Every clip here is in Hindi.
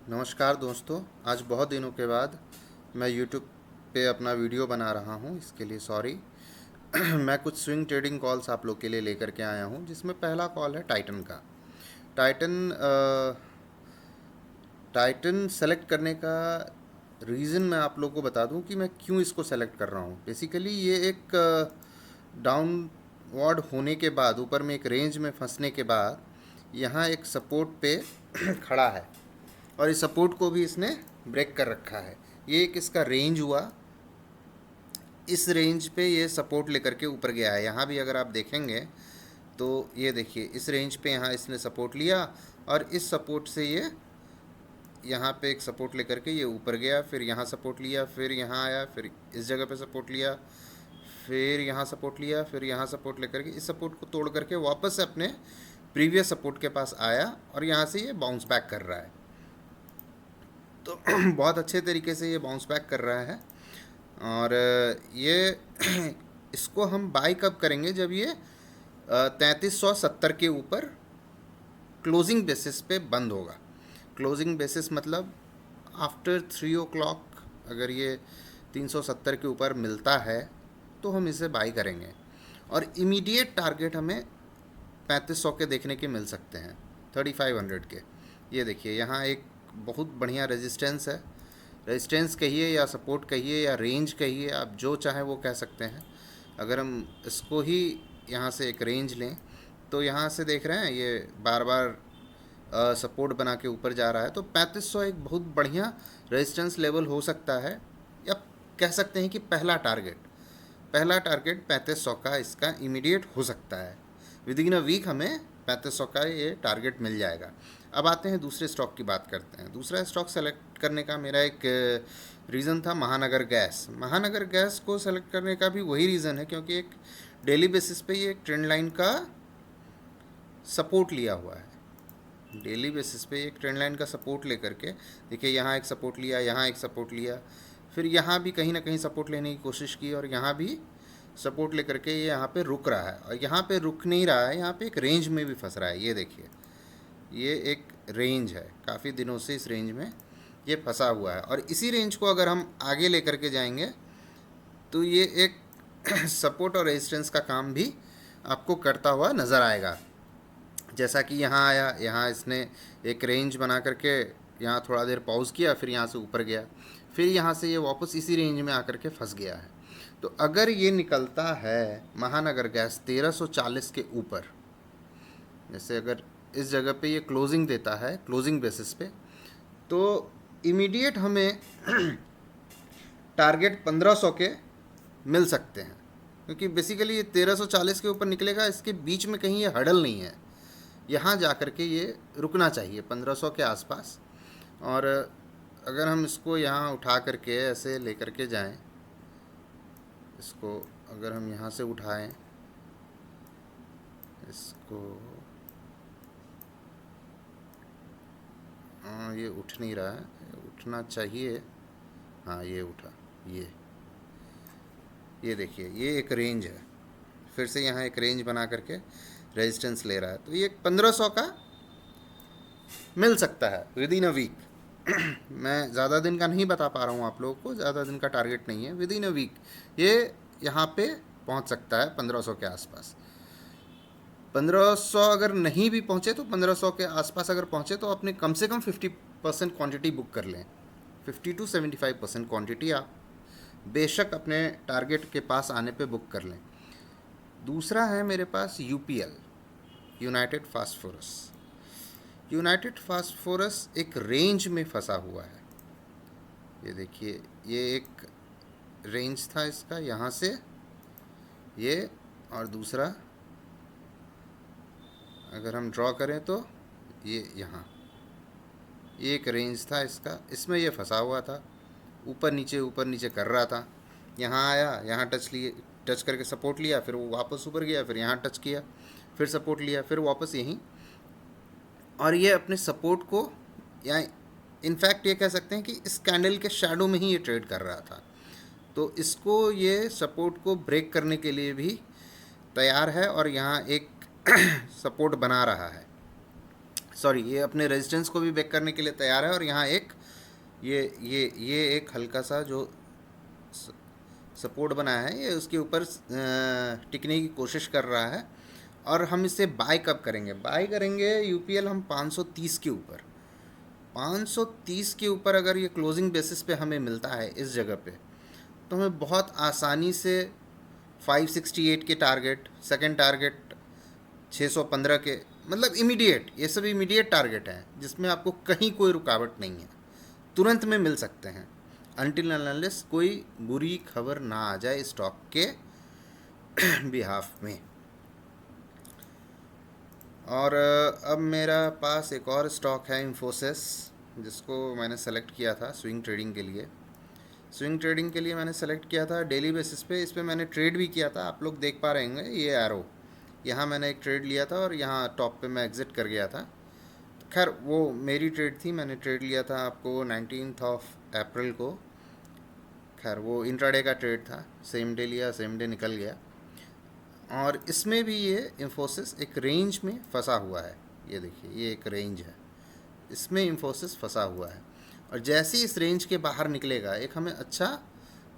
नमस्कार दोस्तों। आज बहुत दिनों के बाद मैं YouTube पे अपना वीडियो बना रहा हूँ, इसके लिए सॉरी। मैं कुछ स्विंग ट्रेडिंग कॉल्स आप लोग के लिए लेकर के आया हूँ, जिसमें पहला कॉल है टाइटन का। टाइटन टाइटन सेलेक्ट करने का रीज़न मैं आप लोगों को बता दूं कि मैं क्यों इसको सेलेक्ट कर रहा हूँ। बेसिकली ये एक डाउनवर्ड होने के बाद, ऊपर में एक रेंज में फंसने के बाद यहाँ एक सपोर्ट पे खड़ा है, और इस सपोर्ट को भी इसने ब्रेक कर रखा है। ये एक इसका रेंज हुआ, इस रेंज पे ये सपोर्ट लेकर के ऊपर गया है। यहाँ भी अगर आप देखेंगे तो ये देखिए, इस रेंज पे यहाँ इसने सपोर्ट लिया, और इस सपोर्ट से ये यहाँ पे एक सपोर्ट लेकर के ये ऊपर गया, फिर यहाँ सपोर्ट लिया, फिर यहाँ आया, फिर इस जगह पे सपोर्ट लिया, फिर यहाँ सपोर्ट लिया, फिर यहाँ सपोर्ट लेकर के इस सपोर्ट को तोड़ करके वापस से अपने प्रीवियस सपोर्ट के पास आया, और यहाँ से ये बाउंस बैक कर रहा है। तो बहुत अच्छे तरीके से ये बाउंस बैक कर रहा है। और ये इसको हम बाई कब करेंगे, जब ये 3370 के ऊपर क्लोजिंग बेसिस पे बंद होगा। क्लोजिंग बेसिस मतलब आफ्टर 3 o'clock अगर ये 370 के ऊपर मिलता है तो हम इसे बाई करेंगे, और इमीडिएट टारगेट हमें 3500 के देखने के मिल सकते हैं, 3500 के। ये देखिए, यहाँ एक बहुत बढ़िया रेजिस्टेंस है। रेजिस्टेंस कहिए या सपोर्ट कहिए या रेंज कहिए, आप जो चाहें वो कह सकते हैं। अगर हम इसको ही यहाँ से एक रेंज लें तो यहाँ से देख रहे हैं ये बार बार सपोर्ट बना के ऊपर जा रहा है। तो 3500 एक बहुत बढ़िया रेजिस्टेंस लेवल हो सकता है, या कह सकते हैं कि पहला टारगेट 3500 का इसका इमीडिएट हो सकता है। विद इन अ वीक हमें 3500 का ये टारगेट मिल जाएगा। अब आते हैं दूसरे स्टॉक की बात करते हैं। दूसरा स्टॉक सेलेक्ट करने का मेरा एक रीज़न था महानगर गैस। महानगर गैस को सेलेक्ट करने का भी वही रीज़न है, क्योंकि एक डेली बेसिस पे ये एक ट्रेंड लाइन का सपोर्ट लिया हुआ है। डेली बेसिस पे एक ट्रेंड लाइन का सपोर्ट लेकर के देखिए, यहाँ एक सपोर्ट लिया, यहाँ एक सपोर्ट लिया, फिर यहाँ भी कहीं ना कहीं सपोर्ट लेने की कोशिश की, और यहाँ भी सपोर्ट लेकर के ये यहाँ पे रुक रहा है। और यहाँ पे रुक नहीं रहा है, यहाँ पे एक रेंज में भी फंस रहा है। ये देखिए, ये एक रेंज है, काफ़ी दिनों से इस रेंज में ये फंसा हुआ है। और इसी रेंज को अगर हम आगे लेकर के जाएंगे तो ये एक सपोर्ट और रेजिस्टेंस का काम भी आपको करता हुआ नज़र आएगा। जैसा कि यहाँ आया, यहाँ इसने एक रेंज बना करके यहाँ थोड़ा देर पॉज किया, फिर यहाँ से ऊपर गया, फिर यहाँ से ये वापस इसी रेंज में आकर के फंस गया है। तो अगर ये निकलता है महानगर गैस 1340 के ऊपर, जैसे अगर इस जगह पे ये क्लोजिंग देता है क्लोजिंग बेसिस पे, तो इमीडिएट हमें टारगेट 1500 के मिल सकते हैं। क्योंकि बेसिकली ये 1340 के ऊपर निकलेगा, इसके बीच में कहीं ये हडल नहीं है, यहाँ जा कर के ये रुकना चाहिए 1500 के आसपास। और अगर हम इसको यहाँ उठा करके ऐसे लेकर के जाएं, इसको अगर हम यहाँ से उठाएं, इसको ये उठ नहीं रहा है, उठना चाहिए। हाँ, ये उठा। ये देखिए, ये एक रेंज है, फिर से यहाँ एक रेंज बना करके रेजिस्टेंस ले रहा है। तो ये 1500 का मिल सकता है विद इन अ वीक। मैं ज़्यादा दिन का नहीं बता पा रहा हूँ आप लोगों को, ज़्यादा दिन का टारगेट नहीं है। विद इन अ वीक ये यहाँ पे पहुँच सकता है 1500 के आसपास। 1500 अगर नहीं भी पहुँचे तो 1500 के आसपास अगर पहुँचे तो अपने कम से कम 50% क्वांटिटी बुक कर लें। 50 to 75% क्वांटिटी आप बेशक अपने टारगेट के पास आने पे बुक कर लें। दूसरा है मेरे पास UPL, United Phosphorus. United Phosphorus एक रेंज में फंसा हुआ है। ये देखिए, ये एक रेंज था इसका, यहाँ से ये, और दूसरा अगर हम ड्रॉ करें तो ये यहाँ, ये एक रेंज था इसका, इसमें ये फंसा हुआ था, ऊपर नीचे कर रहा था। यहाँ आया, यहाँ टच करके सपोर्ट लिया, फिर वो वापस ऊपर गया, फिर यहाँ टच किया, फिर सपोर्ट लिया, फिर वापस यहीं। और ये अपने सपोर्ट को, या इनफैक्ट ये कह सकते हैं कि इस कैंडल के शैडो में ही ये ट्रेड कर रहा था। तो इसको ये सपोर्ट को ब्रेक करने के लिए भी तैयार है, और यहाँ एक सपोर्ट बना रहा है। सॉरी, ये अपने रेजिस्टेंस को भी ब्रेक करने के लिए तैयार है। और यहाँ एक ये एक हल्का सा जो सपोर्ट बनाया है, ये उसके ऊपर टिकने की कोशिश कर रहा है। और हम इसे बाय कब करेंगे? बाय करेंगे यूपीएल हम 530 के ऊपर। 530 के ऊपर अगर ये क्लोजिंग बेसिस पे हमें मिलता है इस जगह पे, तो हमें बहुत आसानी से 568 के टारगेट, सेकंड टारगेट 615 के, मतलब इमीडिएट, ये सब इमीडिएट टारगेट हैं जिसमें आपको कहीं कोई रुकावट नहीं है, तुरंत में मिल सकते हैं, अनटिल अनलेस कोई बुरी खबर ना आ जाए स्टॉक के बिहाफ में। और अब मेरा पास एक और स्टॉक है इन्फोसिस, जिसको मैंने सेलेक्ट किया था स्विंग ट्रेडिंग के लिए। स्विंग ट्रेडिंग के लिए मैंने सेलेक्ट किया था डेली बेसिस पे। इस पर मैंने ट्रेड भी किया था, आप लोग देख पा रहे होंगे ये एरो, यहाँ मैंने एक ट्रेड लिया था और यहाँ टॉप पे मैं एग्ज़िट कर गया था। खैर वो मेरी ट्रेड थी, मैंने ट्रेड लिया था आपको 19 अप्रैल को। खैर वो इंट्राडे का ट्रेड था, सेम डे लिया, सेम डे निकल गया। और इसमें भी ये इन्फोसिस एक रेंज में फंसा हुआ है, ये देखिए ये एक रेंज है, इसमें इन्फोसिस फंसा हुआ है। और जैसे ही इस रेंज के बाहर निकलेगा एक हमें अच्छा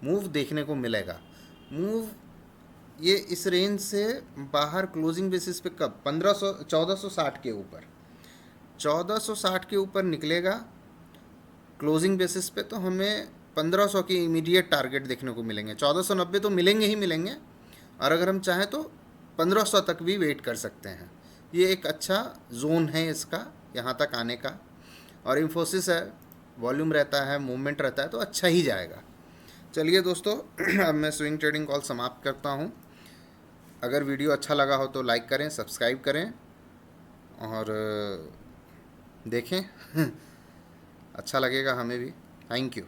मूव देखने को मिलेगा। मूव ये इस रेंज से बाहर क्लोजिंग बेसिस पे कब 1460 के ऊपर, 1460 के ऊपर निकलेगा क्लोजिंग बेसिस पे, तो हमें 1500 के इमीडिएट टारगेट देखने को मिलेंगे। 1490 तो मिलेंगे ही मिलेंगे, और अगर हम चाहें तो 1500 तक भी वेट कर सकते हैं। ये एक अच्छा जोन है इसका यहाँ तक आने का। और इन्फोसिस है, वॉल्यूम रहता है, मूवमेंट रहता है, तो अच्छा ही जाएगा। चलिए दोस्तों अब मैं स्विंग ट्रेडिंग कॉल समाप्त करता हूँ। अगर वीडियो अच्छा लगा हो तो लाइक करें, सब्सक्राइब करें और देखें अच्छा लगेगा हमें भी। Thank you.